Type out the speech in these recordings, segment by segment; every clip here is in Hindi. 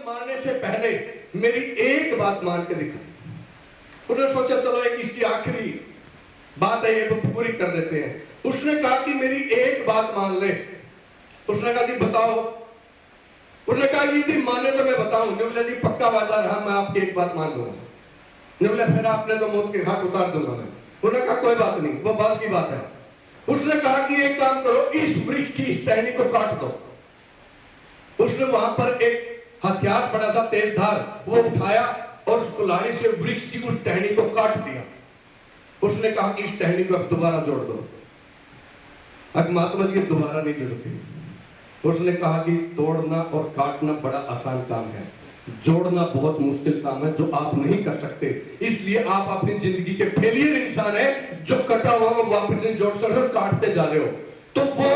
मारने से पहले मेरी एक बात मान के दिखा। उन्होंने सोचा चलो एक इसकी आखिरी बात है, ये पूरी कर देते हैं। उसने कहा कि मेरी एक बात मान ले। उसने कहा जी बताओ। उसने कहा यदि माने तो मैं बताऊं। ने बोला जी पक्का वादा रहा, मैं आपकी एक बात मान लूंगा। ने बोला फिर आपने तो मौत के घाट उतार दूंगा मैं। उन्होंने कहा कोई बात नहीं, वो बात की बात है। उसने कहा कि एक काम करो, इस वृक्ष की इस टहनी को काट दो। उसने वहां पर एक हथियार पड़ा था तेज धार, वो उठाया और उस कुल्हाड़ी से वृक्ष की उस टहनी को काट दिया। उसने कहा कि इस टहनी को अब दोबारा जोड़ दो। अब महात्मा जी दोबारा नहीं जुड़ती। उसने कहा कि तोड़ना और काटना बड़ा आसान काम है, जोड़ना बहुत मुश्किल काम है जो आप नहीं कर सकते। इसलिए आप अपनी जिंदगी के फेलियर इंसान है जो कटा हुआ को वापस नहीं जोड़ सकते, काटते जा रहे हो। तो वो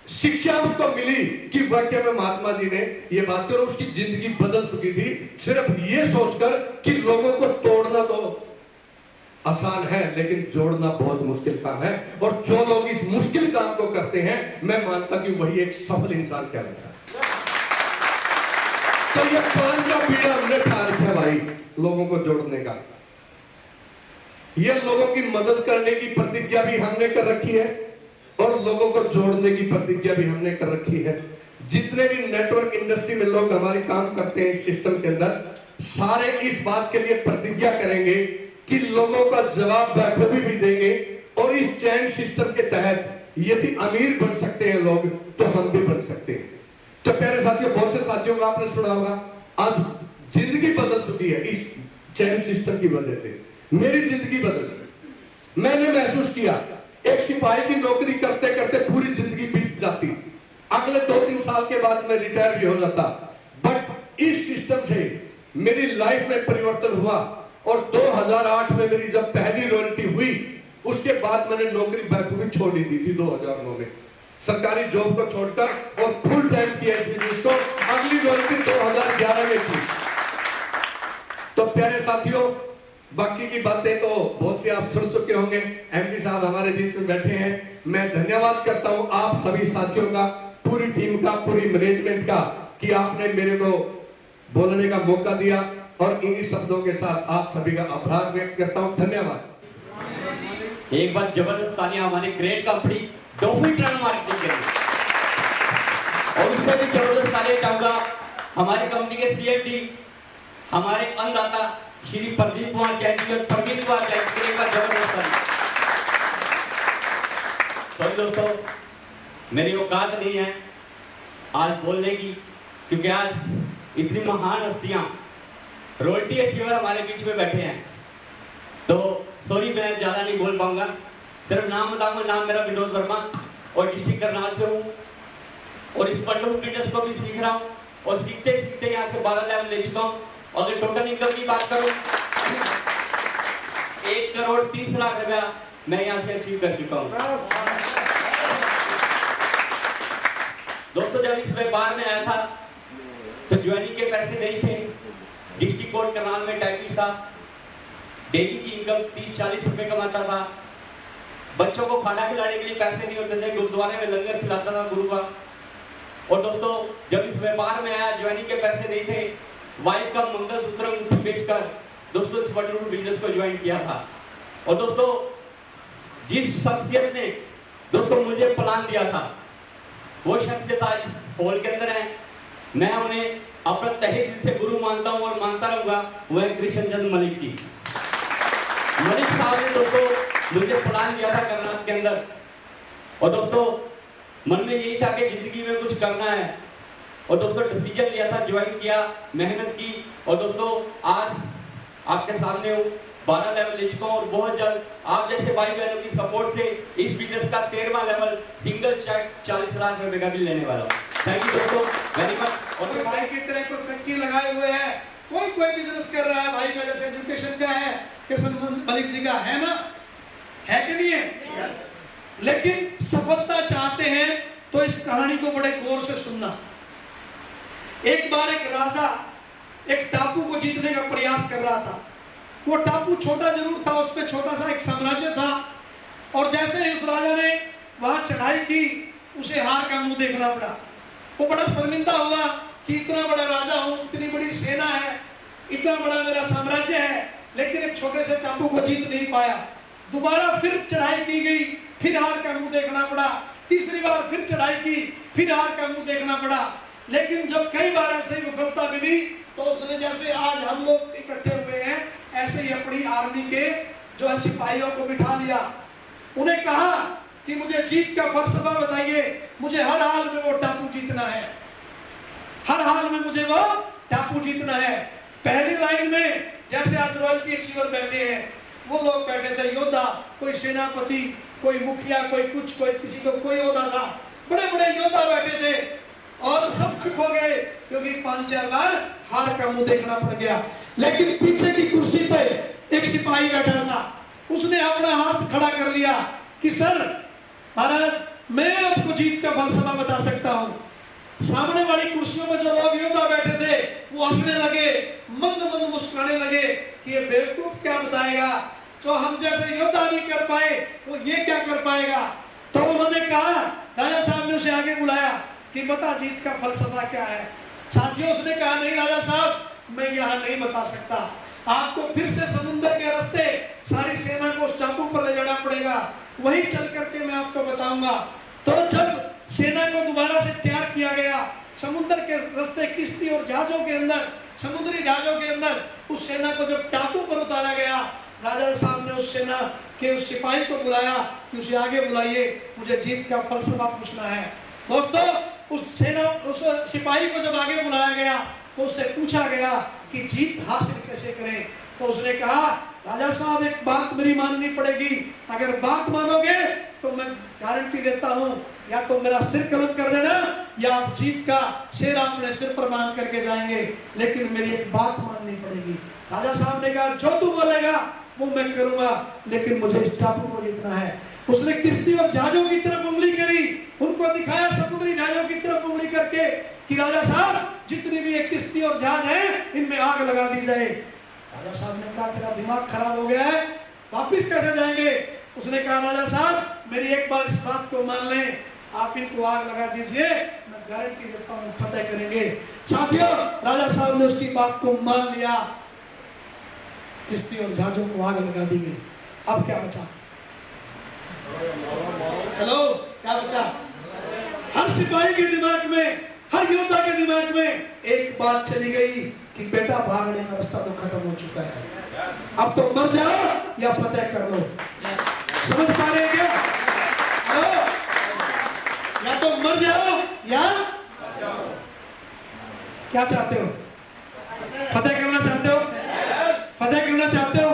शिक्षा उसको मिली कि वाकई में महात्मा जी ने ये बात की और उसकी जिंदगी बदल चुकी थी, सिर्फ ये सोचकर कि लोगों को तोड़ना तो आसान है लेकिन जोड़ना बहुत मुश्किल काम है। और जो लोग इस मुश्किल काम को करते हैं, मैं मानता कि वही एक सफल इंसान कहलाता है। तो ये पान का बीड़ा हमने खा रखा है भाई, लोगों को जोड़ने का। ये लोगों की मदद करने की प्रतिज्ञा भी हमने कर रखी है और लोगों को जोड़ने की प्रतिज्ञा भी हमने कर रखी है। जितने भी नेटवर्क इंडस्ट्री में लोग हमारे काम करते हैं इस सिस्टम के अंदर, सारे इस बात के लिए प्रतिज्ञा करेंगे कि लोगों का जवाब बखूबी भी देंगे। और इस चैन सिस्टम के तहत यदि अमीर बन सकते हैं लोग तो हम भी बन सकते हैं। तो प्यारे साथियों, बहुत से साथियों को आपने सुना होगा, आज जिंदगी बदल चुकी है इस चैन सिस्टम की वजह से। मेरी जिंदगी बदली। मैंने महसूस किया एक सिपाही की नौकरी करते करते पूरी जिंदगी बीत जाती, अगले 2-3 साल के बाद मैं रिटायर भी हो जाता। बट इस सिस्टम से मेरी लाइफ में परिवर्तन हुआ और 2008 में मेरी जब पहली रॉयल्टी हुई, उसके बाद मैंने नौकरी बखूबी छोड़ दी थी 2009 में, सरकारी जॉब को छोड़कर और फुल टाइम किया इस बिजनेस को। अगली रॉयल्टी 2011 में थी। तो प्यारे साथियों, बाकी की बातें तो बहुत सी आप सुन चुके होंगे। एमडी साहब हमारे बीच में बैठे हैं। मैं धन्यवाद करता हूं आप सभी साथियों का, पूरी टीम का, पूरी मैनेजमेंट का, कि आपने मेरे को बोलने का मौका दिया। और इन्हीं शब्दों के साथ आप सभी का आभार व्यक्त करता हूं। धन्यवाद। एक बार जबरदस्त तालियां हमारी ग्रेट कंपनी डॉफी ट्रन मार्केटिंग के लिए। और उससे भी जबरदस्त तालियां चाहूंगा हमारी कंपनी के सीएमडी, हमारे अन्नदाता श्री प्रदीप कुमार जैन जी और प्रवीण कुमार जैन जी के लिए जबरदस्त तालियां। तो दोस्तों, मेरी औकात नहीं है आज बोलने की, क्योंकि आज इतनी महान हस्तियां रॉयल्टी अचीवर हमारे बीच में बैठे हैं। तो सॉरी, मैं ज्यादा नहीं बोल पाऊंगा, सिर्फ नाम बताऊंगा। नाम मेरा विनोद वर्मा और डिस्ट्रिक्ट करनाल से हूँ और इस वंडरफुल बिजनेस को भी सीख रहा हूँ और सीखते सीखते यहाँ से 12 लेवल ले चुका हूँ। और अगर टोटल इनकम की बात करूँ 1 करोड़ 30 लाख रुपया मैं यहाँ से अचीव कर चुका हूँ। दोस्तों, जब इस व्यापार में आया था तो ज्वाइनिंग के पैसे नहीं थे। डिस्ट्रिक्ट कोर्ट करनाल में टाइपिस्ट था, डेली की इनकम 30-40 रुपए कमाता था। बच्चों को खाना खिलाने के लिए पैसे नहीं होते थे, गुरुद्वारे में लंगर खिलाता था गुरु का। और दोस्तों, जब इस व्यापार में आया, ज्वाइनिंग के पैसे नहीं थे, वाइफ का मंगलसूत्र अंगूठी बेचकर दोस्तों इस वंडरफुल बिजनेस को ज्वाइन किया था। और दोस्तों, जिस शख्सियत ने दोस्तों मुझे प्लान दिया था, वो शख्सियत आज इस हॉल के अंदर है। मैं उन्हें अपना तहे दिल से गुरु मानता हूं और मानता रहूंगा। वो है कृष्ण चंद्र मलिक जी। मलिक साहब ने दोस्तों मुझे प्लान दिया था कर्नाटक के अंदर। और दोस्तों, मन में यही था कि जिंदगी में कुछ करना है। और दोस्तों, डिसीजन लिया था, ज्वाइन किया, मेहनत की। और दोस्तों, आज आपके सामने हूँ, 12 लेवल ले चुका हूँ और बहुत जल्द आप जैसे भाई बहनों की सपोर्ट से इस बिजनेस का 13वां लेवल सिंगल चेक 40 लाख रुपए का भी लेने वाला हूँ। थैंक यू दोस्तों, वेरी मच। और भाई की तरह कोई फैक्ट्री लगाए हुए है, कोई बिजनेस कर रहा है भाई का, जैसे एजुकेशन का है, कृष्ण मलिक जी का है ना, है कि नहीं है? yes. लेकिन सफलता चाहते हैं तो इस कहानी को बड़े गौर से सुनना। एक बार एक राजा एक टापू को जीतने का प्रयास कर रहा था। वो टापू छोटा जरूर था, उस पर छोटा सा एक साम्राज्य था। और जैसे ही उस राजा ने वहां चढ़ाई की, उसे हार का मुंह देखना पड़ा। वो बड़ा शर्मिंदा हुआ कि इतना बड़ा राजा हूं, इतनी बड़ी सेना है, इतना बड़ा मेरा साम्राज्य है, लेकिन एक छोटे से टापू को जीत नहीं पाया। दोबारा फिर चढ़ाई की गई, फिर हार का मुंह देखना पड़ा। तीसरी बार फिर चढ़ाई की, फिर हार का मुंह देखना पड़ा। लेकिन जब कई बार ऐसे ही विफलता मिली, तो उसने जैसे आज हम लोग इकट्ठे हुए हैं, ऐसे ही अपनी आर्मी के जो है सिपाहियों को बिठा लिया। उन्हें कहा कि मुझे जीत का फलसफा बताइए, मुझे हर हाल में वो टापू जीतना है, हर हाल में मुझे वो टापू जीतना है। पहली लाइन में जैसे आज रॉयल्टी अचीवर बैठे हैं, वो लोग बैठे थे योद्धा, कोई सेनापति, कोई मुखिया, कोई कुछ, कोई किसी को कोई योद्धा था, बड़े बड़े योद्धा बैठे थे, और सब चुप हो गए क्योंकि 5-4 बार हार का मुंह देखना पड़ गया। लेकिन पीछे की कुर्सी पे एक सिपाही बैठा था, उसने अपना हाथ खड़ा कर लिया कि सर महाराज, मैं आपको जीत का फलसफा बता सकता हूं। सामने वाली कुर्सियों में जो लोग योद्धा बैठे थे, वो हंसने लगे, मंद मंद मुस्कुराने लगे कि ये बेवकूफ क्या बताएगा, जो हम जैसे योद्धा नहीं कर पाए वो ये क्या कर पाएगा। तो उन्होंने कहा, राजा साहब ने उसे आगे बुलाया कि बता जीत का फलसफा क्या है। साथियों, उसने कहा नहीं राजा साहब, मैं यहाँ नहीं बता सकता, आपको फिर से समुद्र के रास्ते सारी सेना को उस टापू पर ले जाना पड़ेगा, वहीं चल करके मैं आपको बताऊंगा। तो जब सेना को दोबारा से तैयार किया गया, समुद्र के रास्ते किश्ती और जहाजों के अंदर, समुद्री जहाजों के अंदर उस सेना को जब टापू पर उतारा गया, राजा साहब ने उस सेना के उस सिपाही को बुलाया कि उसे आगे बुलाइए, मुझे जीत का फलसफा पूछना है। दोस्तों, उस सिपाही को जब आगे बुलाया गया तो उससे पूछा गया कि जीत हासिल कैसे करें। तो उसने कहा, राजा साहब एक बात मेरी माननी पड़ेगी, अगर बात मानोगे तो मैं गारंटी देता हूं, या तो मेरा सिर कलम कर देना या आप जीत का शेर अपने सिर पर बांध करके जाएंगे, लेकिन मेरी एक बात माननी पड़ेगी। राजा साहब ने कहा, जो तू बोलेगा वो मैं करूंगा, लेकिन मुझे इस टापू को जीतना है। उसने किश्ती और जहाजों की तरफ उंगली करी, उनको दिखाया समुद्री जहाजों की तरफ उंगली करके कि राजा साहब, जितनी भी ये किश्ती और जहाज हैं, इनमें आग लगा दी जाए। राजा साहब ने कहा, तेरा दिमाग खराब हो गया है, वापिस कैसे जाएंगे। उसने कहा, राजा साहब, मेरी एक बार इस बात को मान लें, आप इनको आग लगा दीजिए, मैं गारंटी देता हूं फतेह करेंगे। साथियों, राजा साहब ने उसकी बात को मान लिया, किश्ती और जहाजों को आग लगा दी गई। अब क्या बचा? हेलो, क्या बचा? हर सिपाही के दिमाग में, हर योद्धा के दिमाग में एक बात चली गई कि बेटा, भागने का रास्ता तो खत्म हो चुका है, अब तो मर जाओ या फतेह कर लो। समझ पा रहे हैं क्या? हेलो, या तो मर जाओ या क्या चाहते हो? फतेह करना चाहते हो? फतेह करना चाहते हो?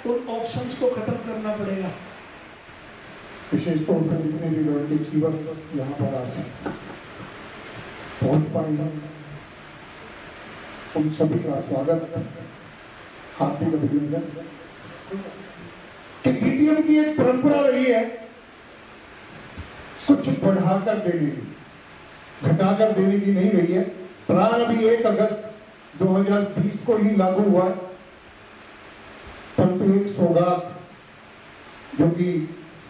उन ऑप्शंस को खत्म करना पड़ेगा। विशेष तौर पर जितने भी रॉयल्टी अचीवर यहाँ पर आज पहुँच पाए हैं, उन सभी का स्वागत, हार्दिक अभिनंदन। कि डीटीएम की एक परंपरा रही है कुछ बढ़ाकर देने की, घटाकर देने की नहीं रही है। प्लान अभी 1 अगस्त 2020 को ही लागू हुआ, परंतु एक सौगात जो कि,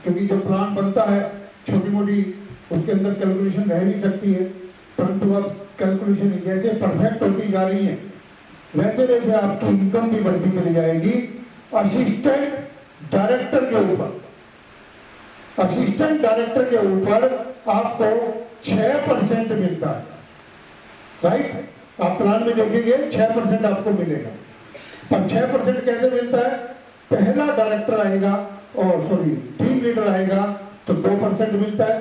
क्योंकि जब प्लान बनता है छोटी मोटी उसके अंदर कैलकुलेशन रह नहीं सकती है, परंतु अब कैलकुलेशन जैसे परफेक्ट होती जा रही है, वैसे वैसे आपकी इनकम भी बढ़ती चली जाएगी। असिस्टेंट डायरेक्टर के ऊपर, असिस्टेंट डायरेक्टर के ऊपर आपको 6% मिलता है, राइट? आप प्लान में देखेंगे 6% आपको मिलेगा, पर 6% कैसे मिलता है? पहला डायरेक्टर आएगा और टीम लीडर आएगा तो 2% मिलता है,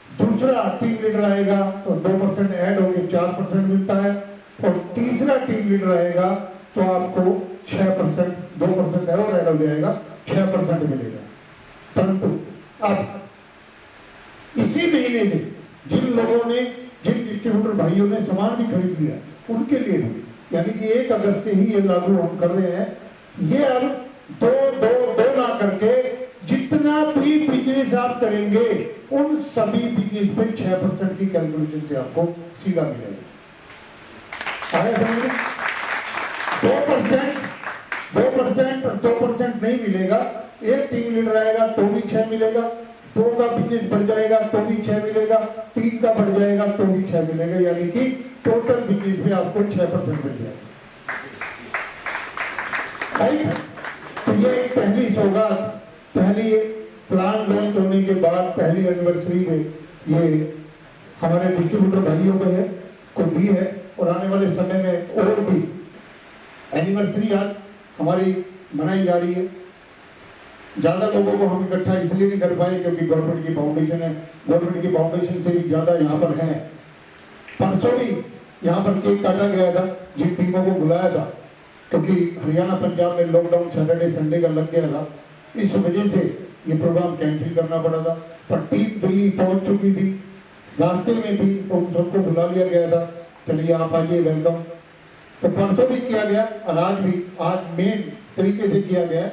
दूसरा टीम लीडर आएगा तो 2% ऐड होकर 4% मिलता है, और तीसरा टीम लीडर आएगा तो आपको 6%, 2% और ऐड हो जाएगा, 6% मिलेगा। परंतु अब इसी महीने से जिन लोगों ने, जिन डिस्ट्रीब्यूटर भाइयों ने सामान भी खरीद लिया, उनके लिए भी, यानी कि 1 अगस्त से ही ये लागू हम कर रहे हैं, ये अब 2 ना करके जितना भी बिजनेस आप करेंगे उन सभी बिजनेस पे 6% की कैलकुलेशन से आपको सीधा मिलेगा। 2% नहीं मिलेगा। एक टीम लीडर आएगा तो भी 6 मिलेगा, 2 का बिजनेस बढ़ जाएगा तो भी 6 मिलेगा, 3 का बढ़ जाएगा तो भी 6 मिलेगा, यानी कि टोटल बिजनेस में आपको 6% मिल जाएगा। राइट? तो ये एक पहली सौगात, पहली प्लान लॉन्च होने के बाद पहली एनिवर्सरी में ये हमारे डिस्ट्रीब्यूटर भाइयों को दी है, और आने वाले समय में और भी एनिवर्सरी आज हमारी मनाई जा रही है। ज़्यादा लोगों को हम इकट्ठा इसलिए नहीं कर पाए क्योंकि गवर्नमेंट की फाउंडेशन है, गवर्नमेंट की फाउंडेशन से भी ज़्यादा यहाँ पर हैं। परसों भी यहाँ पर केक काटा गया था, जिन टीमों को बुलाया था, क्योंकि हरियाणा पंजाब में लॉकडाउन सैटरडे संडे का लग गया था, इस वजह से ये प्रोग्राम कैंसिल करना पड़ा था। पर टीम दिल्ली पहुँच चुकी थी, रास्ते में थी, तो उन सबको बुला लिया गया था, चलिए आप आइए, वेलकम। तो परसों भी किया गया और आज भी, आज मेन तरीके से किया गया।